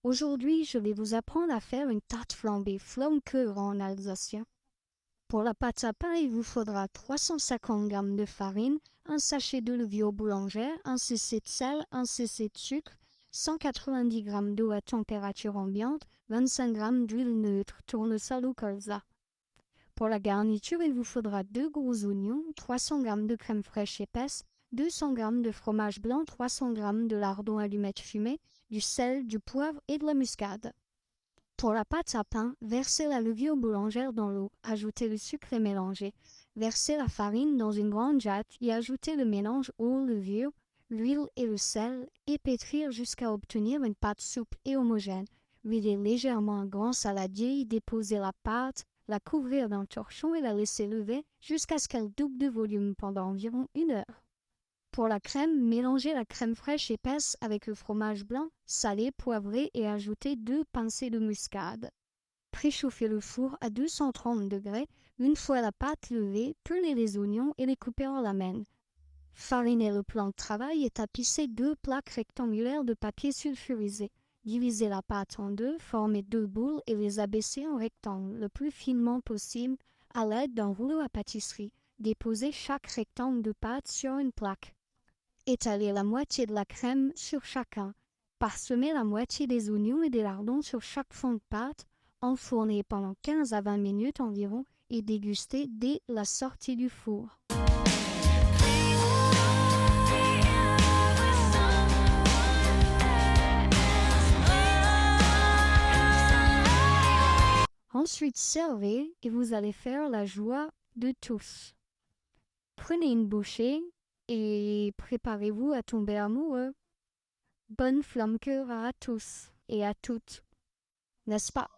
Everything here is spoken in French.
Aujourd'hui, je vais vous apprendre à faire une tarte flambée Flammkuchen en alsacien. Pour la pâte à pain, il vous faudra 350 g de farine, un sachet de levure boulangère, un cc de sel, un cc de sucre, 190 g d'eau à température ambiante, 25 g d'huile neutre, tournesol ou colza. Pour la garniture, il vous faudra 2 gros oignons, 300 g de crème fraîche épaisse, 200 g de fromage blanc, 300 g de lardons allumettes fumées, du sel, du poivre et de la muscade. Pour la pâte à pain, versez la levure boulangère dans l'eau, ajoutez le sucre et mélangez. Versez la farine dans une grande jatte et ajoutez le mélange aux levures, l'huile et le sel et pétrir jusqu'à obtenir une pâte souple et homogène. Huilez légèrement un grand saladier, déposez la pâte, la couvrir d'un torchon et la laisser lever jusqu'à ce qu'elle double de volume pendant environ 1 heure. Pour la crème, mélangez la crème fraîche épaisse avec le fromage blanc, salé, poivré et ajoutez 2 pincées de muscade. Préchauffez le four à 230 degrés. Une fois la pâte levée, pelez les oignons et les coupez en lamelles. Farinez le plan de travail et tapissez 2 plaques rectangulaires de papier sulfurisé. Divisez la pâte en deux, formez 2 boules et les abaissez en rectangle le plus finement possible à l'aide d'un rouleau à pâtisserie. Déposez chaque rectangle de pâte sur une plaque. Étalez la moitié de la crème sur chacun. Parsemez la moitié des oignons et des lardons sur chaque fond de pâte. Enfournez pendant 15 à 20 minutes environ et dégustez dès la sortie du four. Ensuite, servez et vous allez faire la joie de tous. Prenez une bouchée et préparez-vous à tomber amoureux. Bonne Flammkuchen à tous et à toutes, n'est-ce pas?